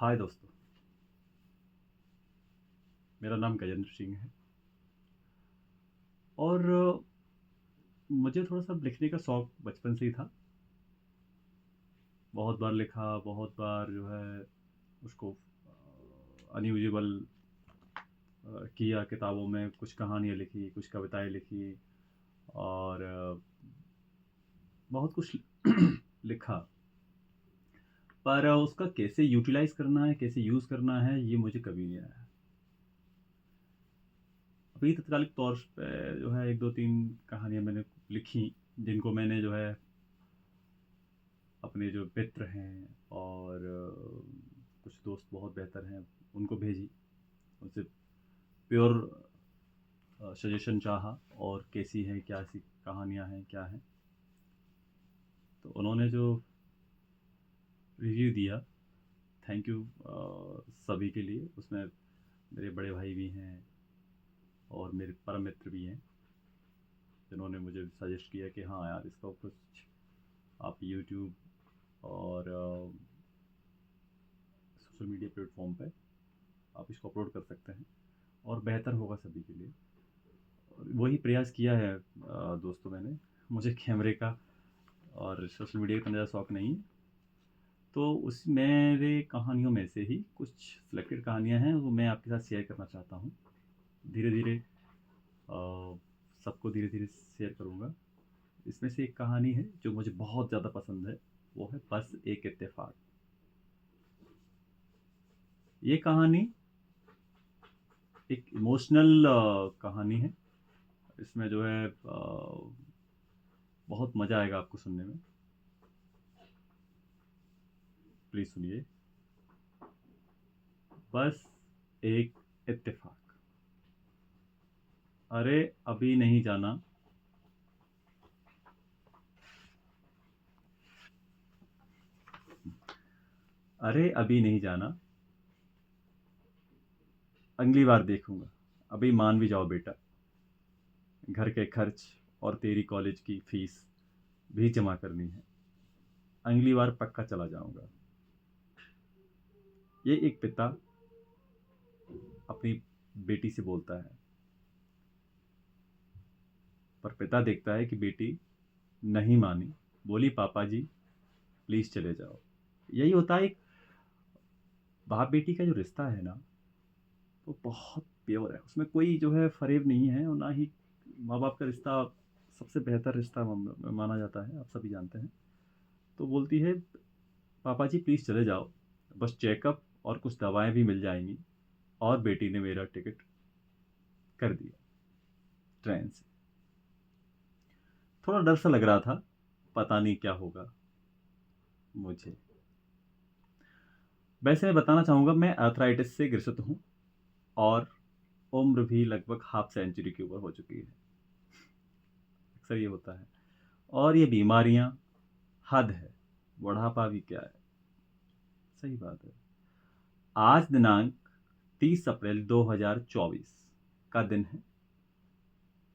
हाय दोस्तों, मेरा नाम गजेंद्र सिंह है और मुझे थोड़ा-सा लिखने का शौक़ बचपन से ही था। बहुत बार लिखा, बहुत बार जो है उसको अनयूजुअल किया, किताबों में कुछ कहानियाँ लिखी, कुछ कविताएँ लिखी और बहुत कुछ लिखा। पर उसका कैसे यूटिलाइज़ करना है, कैसे यूज़ करना है, ये मुझे कभी नहीं आया। अभी तत्कालिक तौर पे जो है 1, 2, 3 कहानियाँ मैंने लिखी, जिनको मैंने जो है अपने जो मित्र हैं और कुछ दोस्त बहुत बेहतर हैं, उनको भेजी। उनसे प्योर सजेशन चाहा और कैसी है, क्या सी कहानियाँ हैं, क्या हैं। तो उन्होंने जो रिव्यू दिया, थैंक यू सभी के लिए। उसमें मेरे बड़े भाई भी हैं और मेरे परम मित्र भी हैं, जिन्होंने मुझे सजेस्ट किया कि हाँ यार, इसका कुछ आप यूट्यूब और सोशल मीडिया प्लेटफॉर्म पे आप इसको अपलोड कर सकते हैं और बेहतर होगा सभी के लिए। और वही प्रयास किया है दोस्तों मैंने। मुझे कैमरे का और सोशल मीडिया का इतना ज़्यादा शौक़ नहीं है, तो उस मेरे कहानियों में से ही कुछ सिलेक्टेड कहानियाँ हैं, वो मैं आपके साथ शेयर करना चाहता हूँ। धीरे-धीरे सबको धीरे-धीरे शेयर करूँगा। इसमें से एक कहानी है जो मुझे बहुत ज़्यादा पसंद है, वो है बस एक इत्तेफ़ाक। ये कहानी एक इमोशनल कहानी है। इसमें जो है बहुत मज़ा आएगा आपको सुनने में। प्लीज़ सुनिए। बस एक इत्तेफ़ाक। अरे अभी नहीं जाना, अरे अभी नहीं जाना, अगली बार देखूँगा। अभी मान भी जाओ बेटा, घर के खर्च और तेरी कॉलेज की फ़ीस भी जमा करनी है। अगली बार पक्का चला जाऊँगा। ये एक पिता अपनी बेटी से बोलता है, पर पिता देखता है कि बेटी नहीं मानी, बोली पापा जी प्लीज़ चले जाओ। यही होता है एक बाप बेटी का जो रिश्ता है ना, वो बहुत प्योर है। उसमें कोई जो है फ़रेब नहीं है और ना ही माँ बाप का रिश्ता सबसे बेहतर रिश्ता माना जाता है, आप सभी जानते हैं। तो बोलती है पापा जी प्लीज़ चले जाओ, बस चेकअप और कुछ दवाएं भी मिल जाएंगी। और बेटी ने मेरा टिकट कर दिया ट्रेन से। थोड़ा डर सा लग रहा था, पता नहीं क्या होगा मुझे। वैसे मैं बताना चाहूँगा, मैं आर्थराइटिस से ग्रसित हूँ और उम्र भी लगभग हाफ सेंचुरी के ऊपर हो चुकी है। अक्सर ये होता है और ये बीमारियां हद है, बुढ़ापा भी क्या है। सही बात है। आज दिनांक 30 अप्रैल 2024 का दिन है।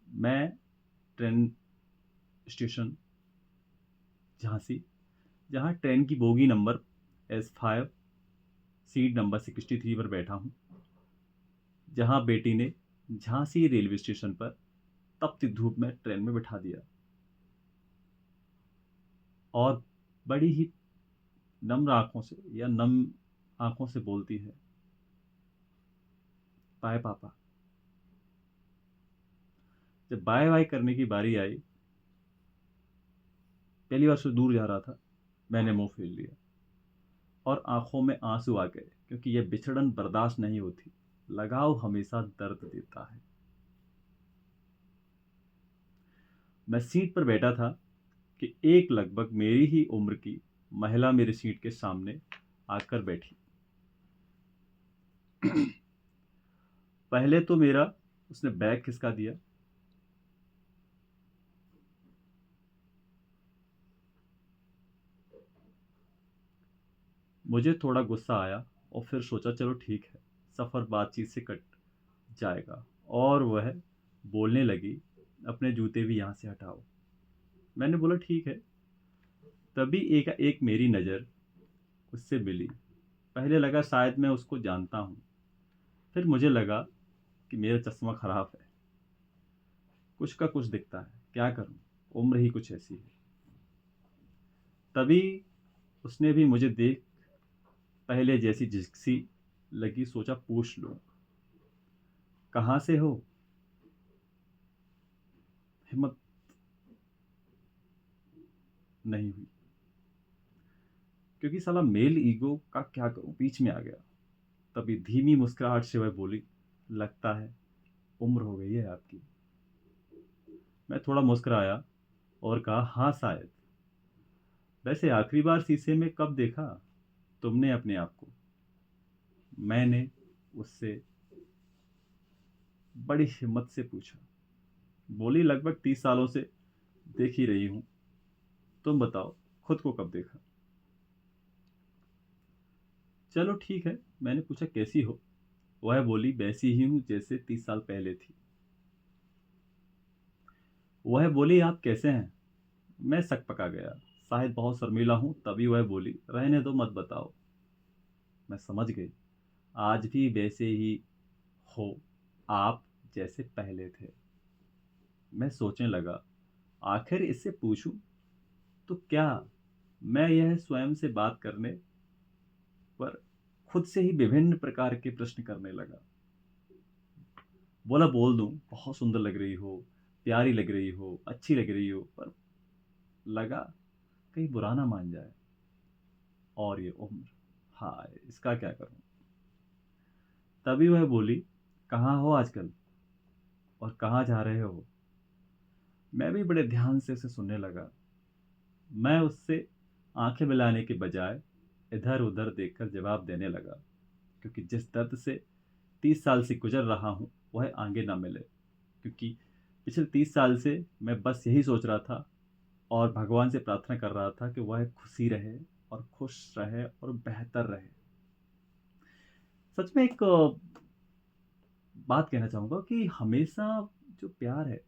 मैं ट्रेन स्टेशन झांसी, जहां ट्रेन की bogie number S5 seat number 63 पर बैठा हूं, जहां बेटी ने झांसी रेलवे स्टेशन पर तपती धूप में ट्रेन में बिठा दिया और बड़ी ही नम्र आंखों से या नम आंखों से बोलती है, बाय पापा। जब बाय बाय करने की बारी आई, पहली बार से दूर जा रहा था, मैंने मुंह फेर लिया और आंखों में आंसू आ गए, क्योंकि यह बिछड़न बर्दाश्त नहीं होती। लगाव हमेशा दर्द देता है। मैं सीट पर बैठा था कि एक लगभग मेरी ही उम्र की महिला मेरी सीट के सामने आकर बैठी। पहले तो मेरा उसने बैग खिसका दिया, मुझे थोड़ा गुस्सा आया और फिर सोचा चलो ठीक है, सफ़र बातचीत से कट जाएगा। और वह बोलने लगी, अपने जूते भी यहाँ से हटाओ। मैंने बोला ठीक है। तभी एक एक मेरी नज़र उससे मिली। पहले लगा शायद मैं उसको जानता हूँ, फिर मुझे लगा कि मेरा चश्मा खराब है, कुछ का कुछ दिखता है, क्या करूँ, उम्र ही कुछ ऐसी है। तभी उसने भी मुझे देख पहले जैसी झिझक लगी, सोचा पूछ लूं, कहाँ से हो। हिम्मत नहीं हुई, क्योंकि साला मेल ईगो का क्या करूं, बीच में आ गया। तभी धीमी मुस्कुराहट से वह बोली, लगता है उम्र हो गई है आपकी। मैं थोड़ा मुस्कुराया और कहा, हाँ शायद। वैसे आखिरी बार शीशे में कब देखा तुमने अपने आप को? मैंने उससे बड़ी हिम्मत से पूछा। बोली, लगभग 30 सालों से देख ही रही हूं। तुम बताओ, खुद को कब देखा? चलो ठीक है। मैंने पूछा, कैसी हो? वह बोली, वैसी ही हूं जैसे 30 साल पहले थी। वह बोली, आप कैसे हैं? मैं सक पका गया, शायद बहुत शर्मिला हूं। तभी वह बोली, रहने दो, मत बताओ। मैं समझ गई, आज भी वैसे ही हो आप जैसे पहले थे। मैं सोचने लगा, आखिर इससे पूछूं तो क्या। मैं यह स्वयं से बात करने पर खुद से ही विभिन्न प्रकार के प्रश्न करने लगा। बोला, बोल दूं, बहुत सुंदर लग रही हो, प्यारी लग रही हो, अच्छी लग रही हो, पर लगा कहीं बुरा ना मान जाए। और ये उम्र, हाय इसका क्या करूं। तभी वह बोली, कहाँ हो आजकल और कहाँ जा रहे हो? मैं भी बड़े ध्यान से उसे सुनने लगा। मैं उससे आंखें मिलाने के बजाय इधर उधर देखकर जवाब देने लगा, क्योंकि जिस दर्द से 30 साल से गुजर रहा हूं वह आगे ना मिले। क्योंकि पिछले 30 साल से मैं बस यही सोच रहा था और भगवान से प्रार्थना कर रहा था कि वह खुशी रहे और खुश रहे और बेहतर रहे। सच में एक बात कहना चाहूंगा कि हमेशा जो प्यार है,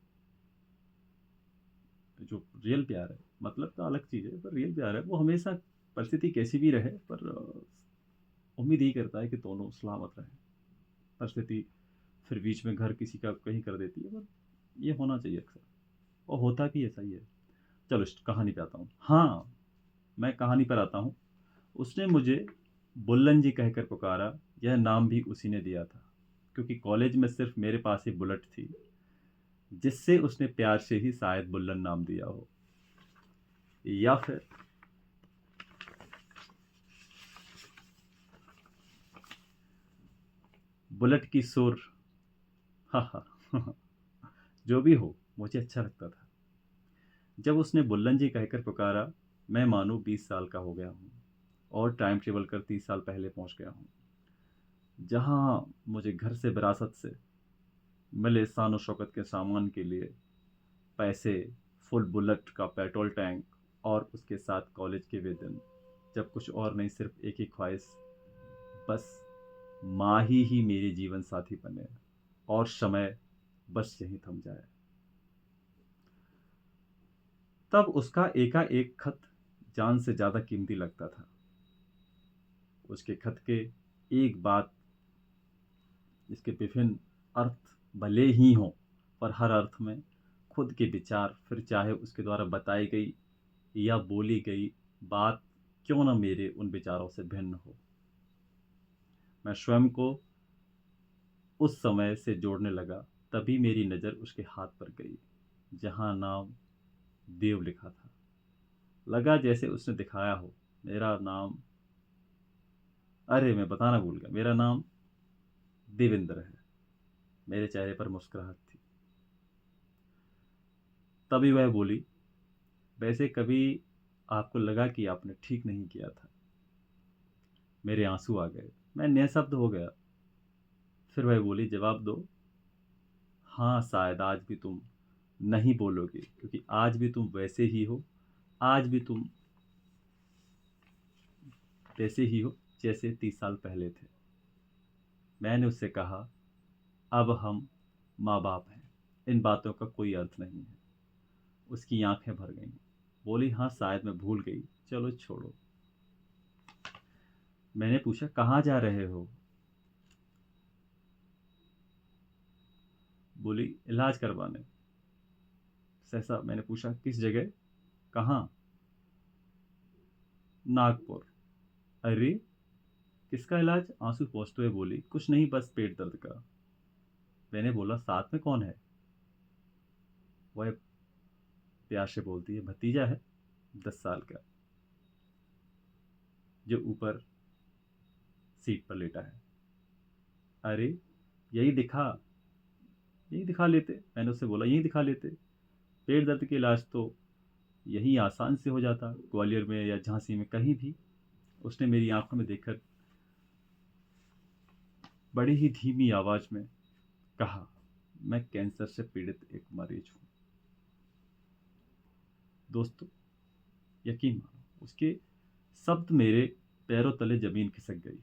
जो रियल प्यार है, मतलब तो अलग चीज़ है, पर रियल प्यार है वो हमेशा परिस्थिति कैसी भी रहे, पर उम्मीद यही करता है कि दोनों सलामत रहें। परिस्थिति फिर बीच में घर किसी का कहीं कर देती है, पर ये होना चाहिए अक्सर, और होता भी ऐसा ही है। चलो इस कहानी पे आता हूँ। हाँ, मैं कहानी पर आता हूँ। उसने मुझे बुल्लन जी कहकर पुकारा। यह नाम भी उसी ने दिया था, क्योंकि कॉलेज में सिर्फ मेरे पास ही बुलेट थी, जिससे उसने प्यार से ही शायद बुल्लन नाम दिया हो। या फिर बुलेट की सुर। हा हा। जो भी हो, मुझे अच्छा लगता था जब उसने बुल्लन जी कहकर पुकारा। मैं मानो 20 साल का हो गया हूँ और टाइम ट्रेवल कर 30 साल पहले पहुंच गया हूँ, जहाँ मुझे घर से विरासत से मिले शान और शौकत के सामान के लिए पैसे, फुल बुलेट का पेट्रोल टैंक, और उसके साथ कॉलेज के वे दिन जब कुछ और नहीं, सिर्फ एक ही ख्वाहिश, बस माँ ही मेरे जीवन साथी बने और समय बस यहीं थम जाए। तब उसका एकाएक खत जान से ज्यादा कीमती लगता था। उसके खत के एक बात, इसके विभिन्न अर्थ भले ही हों, पर हर अर्थ में खुद के विचार, फिर चाहे उसके द्वारा बताई गई या बोली गई बात क्यों न मेरे उन विचारों से भिन्न हो। मैं स्वयं को उस समय से जोड़ने लगा। तभी मेरी नज़र उसके हाथ पर गई, जहां नाम देव लिखा था। लगा जैसे उसने दिखाया हो। मेरा नाम, अरे मैं बताना भूल गया, मेरा नाम देवेंद्र है। मेरे चेहरे पर मुस्कुराहट थी। तभी वह बोली, वैसे कभी आपको लगा कि आपने ठीक नहीं किया था? मेरे आंसू आ गए, मैं निःशब्द हो गया। फिर वह बोली, जवाब दो। हाँ शायद आज भी तुम नहीं बोलोगे, क्योंकि आज भी तुम वैसे ही हो। आज भी तुम वैसे ही हो जैसे 30 साल पहले थे। मैंने उससे कहा, अब हम माँ बाप हैं, इन बातों का कोई अर्थ नहीं है। उसकी आंखें भर गईं। बोली, हाँ शायद मैं भूल गई, चलो छोड़ो। मैंने पूछा, कहाँ जा रहे हो? बोली, इलाज करवाने। सहसा मैंने पूछा, किस जगह? कहाँ? नागपुर। अरे, किसका इलाज? आंसू पोंछते हुए बोली, कुछ नहीं, बस पेट दर्द का। मैंने बोला, साथ में कौन है? वह प्यार से बोलती है, भतीजा है, 10 साल का, जो ऊपर सीट पर लेटा है। अरे, यही दिखा यही दिखा लेते। मैंने उससे बोला, यही दिखा लेते। पेट दर्द के इलाज तो यही आसान से हो जाता, ग्वालियर में या झांसी में, कहीं भी। उसने मेरी आंखों में देखकर बड़ी ही धीमी आवाज में कहा, मैं कैंसर से पीड़ित एक मरीज हूं। दोस्तों, यकीन मानो, उसके शब्द मेरे पैरों तले जमीन खिसक गई।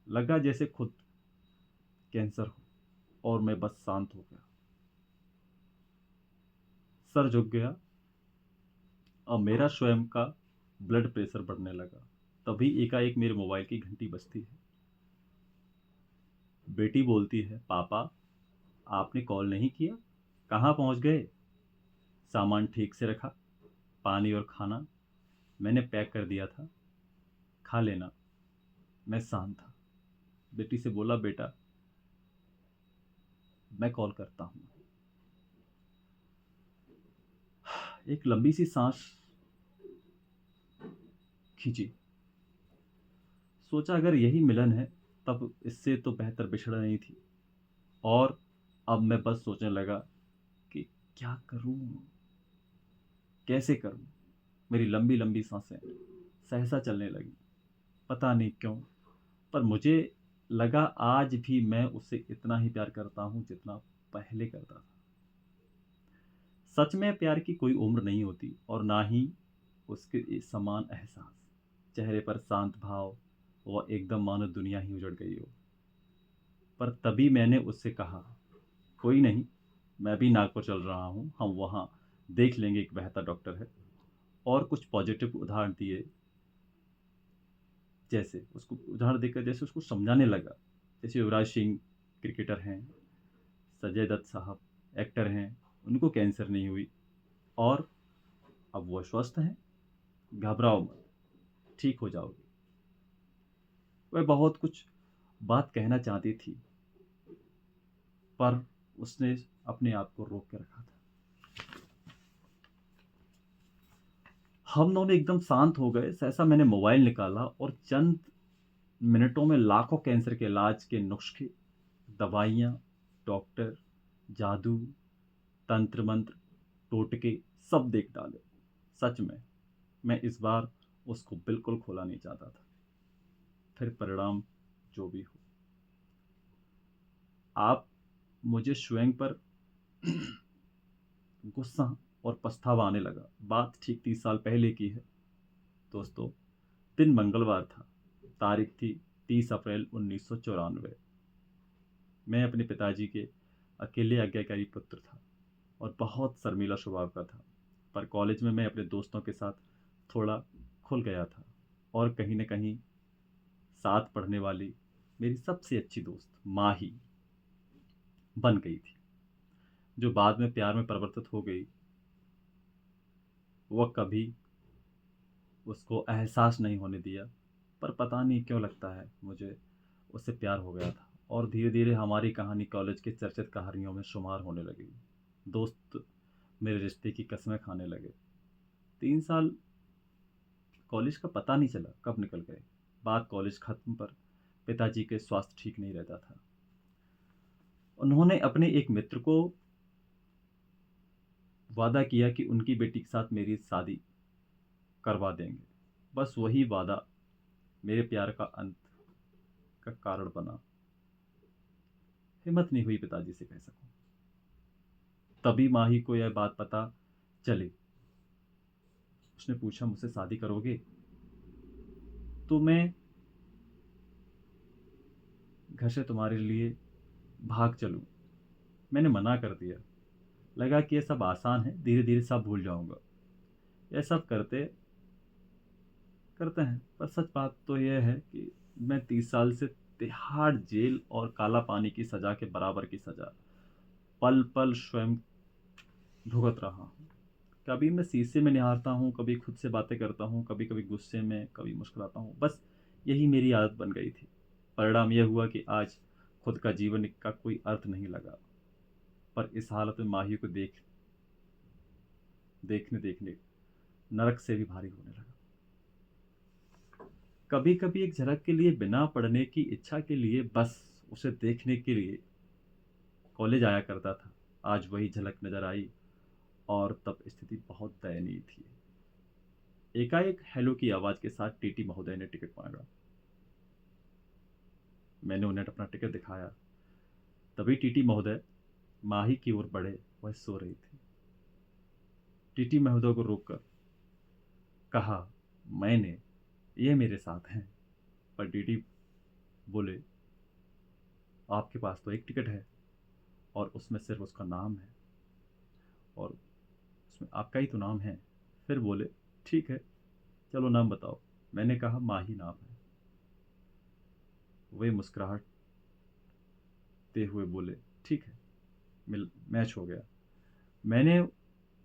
लगा जैसे खुद कैंसर हो और मैं बस शांत हो गया। सर झुक गया और मेरा स्वयं का ब्लड प्रेशर बढ़ने लगा। तभी एकाएक मेरे मोबाइल की घंटी बजती है। बेटी बोलती है, पापा, आपने कॉल नहीं किया? कहाँ पहुंच गए? सामान ठीक से रखा? पानी और खाना मैंने पैक कर दिया था, खा लेना। मैं शांत था। बेटी से बोला, बेटा, मैं कॉल करता हूँ। एक लंबी सी सांस खींची। सोचा, अगर यही मिलन है तब इससे तो बेहतर बिछड़ा नहीं थी। और अब मैं बस सोचने लगा कि क्या करूं, कैसे करूं। मेरी लंबी लंबी सांसें सहसा चलने लगी। पता नहीं क्यों, पर मुझे लगा आज भी मैं उससे इतना ही प्यार करता हूं जितना पहले करता था। सच में प्यार की कोई उम्र नहीं होती, और ना ही उसके इस समान एहसास। चेहरे पर शांत भाव, और एकदम मानो दुनिया ही उजड़ गई हो। पर तभी मैंने उससे कहा, कोई नहीं, मैं भी नागपुर चल रहा हूँ, हम वहाँ देख लेंगे, एक बेहतर डॉक्टर है। और कुछ पॉजिटिव उदाहरण दिए। जैसे उसको उदाहरण देकर जैसे उसको समझाने लगा, जैसे युवराज सिंह क्रिकेटर हैं, संजय दत्त साहब एक्टर हैं, उनको कैंसर नहीं हुई, और अब वो स्वस्थ हैं। घबराओ मत, ठीक हो जाओगे। वह बहुत कुछ बात कहना चाहती थी, पर उसने अपने आप को रोक के रखा था। हम दोनों एकदम शांत हो गए। सहसा मैंने मोबाइल निकाला और चंद मिनटों में लाखों कैंसर के इलाज के नुस्खे, दवाइयाँ, डॉक्टर, जादू, तंत्र मंत्र, टोटके सब देख डाले। सच में मैं इस बार उसको बिल्कुल खोला नहीं चाहता था, फिर परिणाम जो भी हो। आप मुझे स्वयं पर गुस्सा और पछतावा आने लगा। बात ठीक 30 साल पहले की है। दोस्तों, दिन मंगलवार था। तारीख थी 30 अप्रैल 1994। मैं अपने पिताजी के अकेले आज्ञाकारी पुत्र था और बहुत शर्मीला स्वभाव का था। पर कॉलेज में मैं अपने दोस्तों के साथ थोड़ा खुल गया था, और कहीं न कहीं साथ पढ़ने वाली मेरी सबसे अच्छी दोस्त माही बन गई थी, जो बाद में प्यार में परिवर्तित हो गई। वह कभी उसको एहसास नहीं होने दिया, पर पता नहीं क्यों लगता है मुझे उससे प्यार हो गया था, और धीरे धीरे हमारी कहानी कॉलेज के चर्चित कहानियों में शुमार होने लगी। दोस्त मेरे रिश्ते की कस्में खाने लगे। 3 साल कॉलेज का पता नहीं चला कब निकल गए। बात कॉलेज खत्म पर पिताजी के स्वास्थ्य ठीक नहीं रहता था। उन्होंने अपने एक मित्र को वादा किया कि उनकी बेटी के साथ मेरी शादी करवा देंगे। बस वही वादा मेरे प्यार का अंत का कारण बना। हिम्मत नहीं हुई पिताजी से कह सकूं। तभी माही को यह बात पता चली। उसने पूछा, मुझसे शादी करोगे? तो मैं घर से तुम्हारे लिए भाग चलूं? मैंने मना कर दिया। लगा कि यह सब आसान है, धीरे धीरे सब भूल जाऊंगा। यह सब करते करते हैं, पर सच बात तो यह है कि मैं 30 साल से तिहाड़ जेल और काला पानी की सजा के बराबर की सजा पल पल स्वयं भुगत रहा हूँ। कभी मैं शीशे में निहारता हूँ, कभी खुद से बातें करता हूँ, कभी कभी गुस्से में, कभी मुस्कुराता हूँ। बस यही मेरी आदत बन गई थी। परिणाम यह हुआ कि आज खुद का जीवन का कोई अर्थ नहीं लगा। पर इस हालत में माही को देखने देखने नरक से भी भारी होने लगा। कभी कभी एक झलक के लिए, बिना पढ़ने की इच्छा के लिए, बस उसे देखने के लिए कॉलेज आया करता था। आज वही झलक नजर आई और तब स्थिति बहुत दयनीय थी। एकाएक हेलो की आवाज के साथ टीटी महोदय ने टिकट मांगा। मैंने उन्हें अपना टिकट दिखाया। तभी टीटी महोदय माही की ओर बढ़े। वह सो रही थी। टीटी महोदय को रोककर कहा मैंने, ये मेरे साथ हैं। पर टीटी बोले आपके पास तो एक टिकट है और उसमें सिर्फ उसका नाम है और उसमें आपका ही तो नाम है। फिर बोले ठीक है, चलो नाम बताओ। मैंने कहा माही नाम है। वे मुस्कुराहटते हुए बोले ठीक है, मिल मैच हो गया। मैंने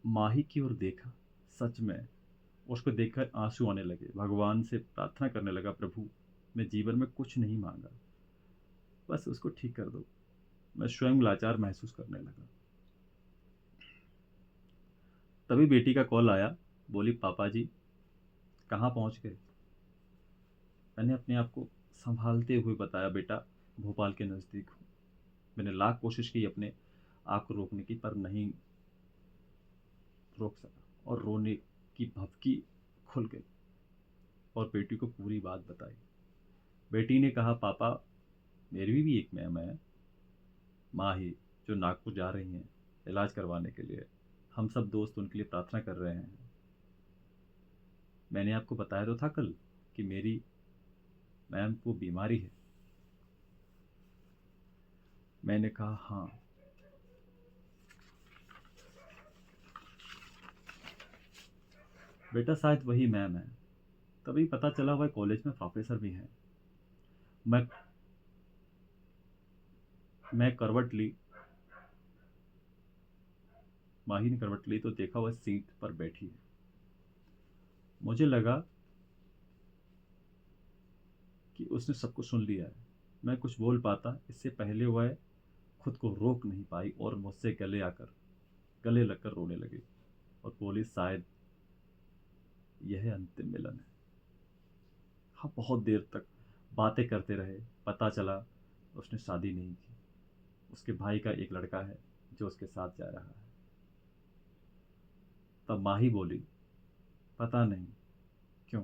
माही की ओर देखा। सच में उसको देखकर आंसू आने लगे। भगवान से प्रार्थना करने लगा, प्रभु मैं जीवन में कुछ नहीं मांगा, बस उसको ठीक कर दो। मैं स्वयं लाचार महसूस करने लगा। तभी बेटी का कॉल आया। बोली पापा जी कहाँ पहुंच गए। मैंने अपने आप को संभालते हुए बताया बेटा भोपाल के नज़दीक हूँ। मैंने लाख कोशिश की अपने आप को रोकने की, पर नहीं रोक सका और रोने की भभकी खुल गई और बेटी को पूरी बात बताई। बेटी ने कहा पापा मेरी भी एक मैम है, माही, जो नागपुर जा रही हैं इलाज करवाने के लिए। हम सब दोस्त उनके लिए प्रार्थना कर रहे हैं। मैंने आपको बताया तो था कल कि मेरी मैम को बीमारी है। मैंने कहा हाँ। बेटा शायद वही मैम है। तभी पता चला वह कॉलेज में प्रोफेसर भी हैं। मैं मैं करवट ली। माही ने करवट ली तो देखा वह सीट पर बैठी है। मुझे लगा कि उसने सब कुछ सुन लिया है। मैं कुछ बोल पाता इससे पहले वह खुद को रोक नहीं पाई और मुझसे गले लगकर रोने लगी और बोली शायद यह अंतिम मिलन है। हाँ, बहुत देर तक बातें करते रहे। पता चला उसने शादी नहीं की। उसके भाई का एक लड़का है जो उसके साथ जा रहा है। तब माही बोली पता नहीं क्यों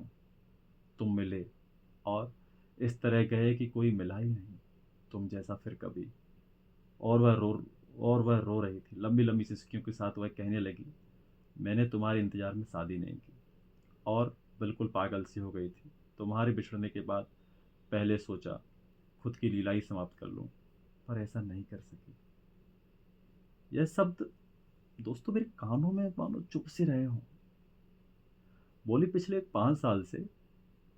तुम मिले और इस तरह गए कि कोई मिला ही नहीं तुम जैसा फिर कभी। और वह रो और वह रो रही थी। लंबी लंबी सिसकियों के साथ वह कहने लगी मैंने तुम्हारे इंतजार में शादी नहीं की और बिल्कुल पागल सी हो गई थी। तुम्हारे बिछड़ने के बाद पहले सोचा खुद की लीला ही समाप्त कर लूं, पर ऐसा नहीं कर सकी। यह शब्द दोस्तों मेरे कानों में मानो चुभ से रहे हों। बोली पिछले 5 साल से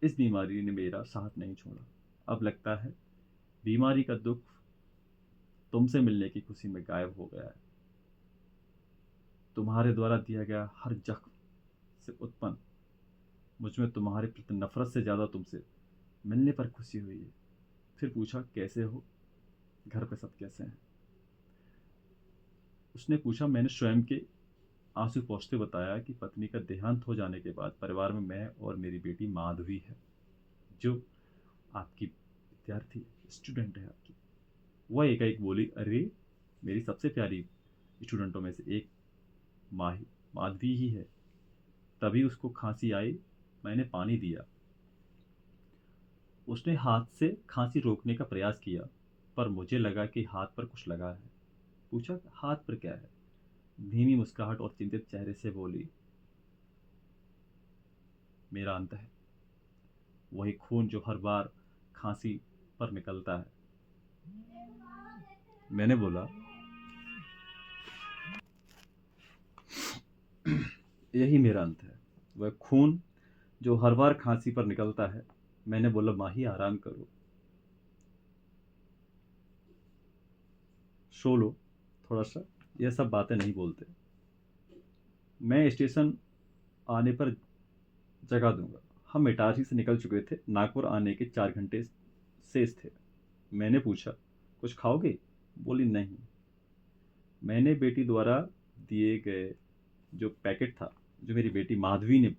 इस बीमारी ने मेरा साथ नहीं छोड़ा। अब लगता है बीमारी का दुख तुमसे मिलने की खुशी में गायब हो गया है। तुम्हारे द्वारा दिया गया हर जख्म से उत्पन्न मुझ में तुम्हारे प्रति नफरत से ज्यादा तुमसे मिलने पर खुशी हुई है। फिर पूछा कैसे हो, घर पे सब कैसे हैं। उसने पूछा। मैंने स्वयं के आंसू पोंछते बताया कि पत्नी का देहांत हो जाने के बाद परिवार में मैं और मेरी बेटी माधवी है, जो आपकी विद्यार्थी स्टूडेंट है आपकी। वह एकाएक बोली अरे मेरी सबसे प्यारी स्टूडेंटों में से एक माही माधवी ही है। तभी उसको खांसी आई। मैंने पानी दिया। उसने हाथ से खांसी रोकने का प्रयास किया, पर मुझे लगा कि हाथ पर कुछ लगा है। पूछा हाथ पर क्या है। धीमी मुस्कुराहट और चिंतित चेहरे से बोली मेरा अंत है, वही खून जो हर बार खांसी पर निकलता है। मैंने बोला यही मेरा अंत है, वह खून जो हर बार खांसी पर निकलता है। मैंने बोला माही आराम करो, सो लो थोड़ा सा, यह सब बातें नहीं बोलते। मैं स्टेशन आने पर जगा दूंगा। हम इटारसी से निकल चुके थे, नागपुर आने के 4 घंटे शेष थे। मैंने पूछा कुछ खाओगे? बोली नहीं। मैंने बेटी द्वारा दिए गए जो पैकेट था, जो मेरी बेटी माधवी ने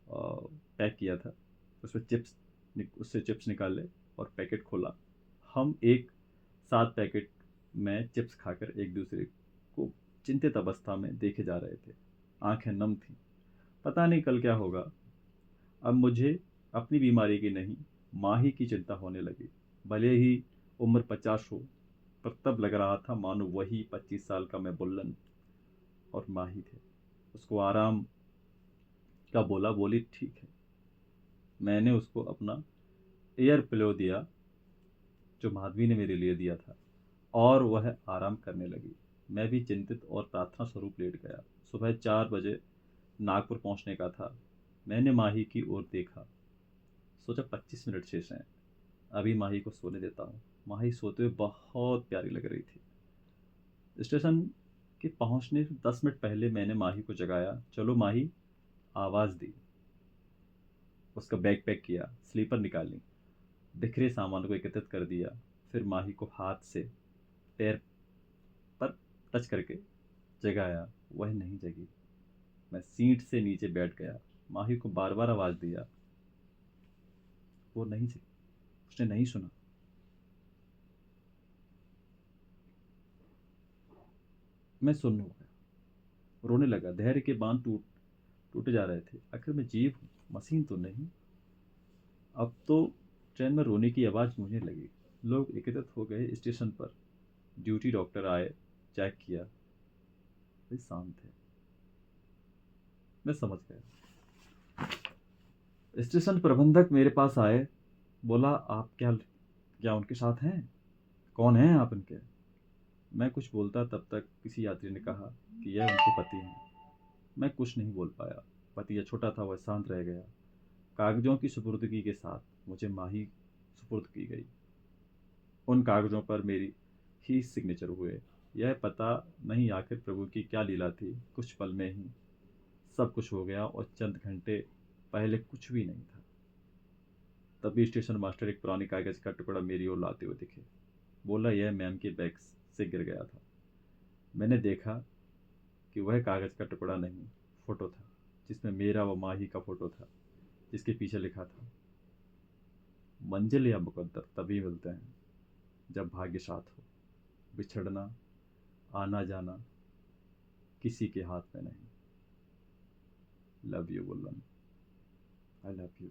पैक किया था, उसमें चिप्स, उससे चिप्स निकाले और पैकेट खोला। हम एक साथ पैकेट में चिप्स खाकर एक दूसरे को चिंतित अवस्था में देखे जा रहे थे। आंखें नम थीं। पता नहीं कल क्या होगा। अब मुझे अपनी बीमारी की नहीं, माही की चिंता होने लगी। भले ही उम्र 50 हो, पर तब लग रहा था मानो वही 25 साल का मैं बुल्लन और माही थे। उसको आराम का बोला, बोली ठीक है। मैंने उसको अपना एयर पिलो दिया जो माधवी ने मेरे लिए दिया था, और वह आराम करने लगी। मैं भी चिंतित और प्रार्थना स्वरूप लेट गया। सुबह 4 बजे नागपुर पहुंचने का था। मैंने माही की ओर देखा, सोचा 25 मिनट शेष हैं, अभी माही को सोने देता हूँ। माही सोते हुए बहुत प्यारी लग रही थी। स्टेशन के पहुंचने से 10 मिनट पहले मैंने माही को जगाया। चलो माही, आवाज़ दी। उसका बैग पैक किया, स्लीपर निकाली, बिखरे सामान को एकत्रित कर दिया। फिर माही को हाथ से पैर पर टच करके जगाया। वह नहीं जगी। मैं सीट से नीचे बैठ गया। माही को बार बार आवाज़ दिया, वो नहीं जगी। उसने नहीं सुना। मैं सुन्न हो गया, रोने लगा। धैर्य के बांध टूटे जा रहे थे। आखिर मैं जीव हूँ, मशीन तो नहीं। अब तो ट्रेन में रोने की आवाज़ गूंजने लगी। लोग एकत्रित हो गए स्टेशन पर। ड्यूटी डॉक्टर आए, चेक किया। वे शांत थे। मैं समझ गया। स्टेशन प्रबंधक मेरे पास आए। बोला आप क्या क्या उनके साथ हैं? कौन हैं आप उनके? मैं कुछ बोलता तब तक किसी यात्री ने कहा कि यह उनके पति हैं। मैं कुछ नहीं बोल पाया। पति यह छोटा था, वह शांत रह गया। कागजों की सुपुर्दगी के साथ मुझे माही सुपुर्द की गई। उन कागजों पर मेरी ही सिग्नेचर हुए। यह पता नहीं आखिर प्रभु की क्या लीला थी। कुछ पल में ही सब कुछ हो गया और चंद घंटे पहले कुछ भी नहीं था। तभी स्टेशन मास्टर एक पुरानी कागज का टुकड़ा मेरी ओर लाते हुए दिखे। बोला यह मैम के बैग से गिर गया था। मैंने देखा कि वह कागज का टुकड़ा नहीं, फोटो था, जिसमें मेरा व माही का फोटो था, जिसके पीछे लिखा था मंजिल या मुकद्दर तभी मिलते हैं जब भाग्य साथ हो। बिछड़ना, आना जाना किसी के हाथ में नहीं। Love you Bullan, I love you.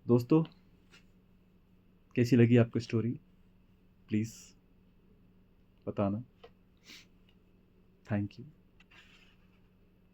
दोस्तों, कैसी लगी आपको स्टोरी? प्लीज़ बताना। Thank you.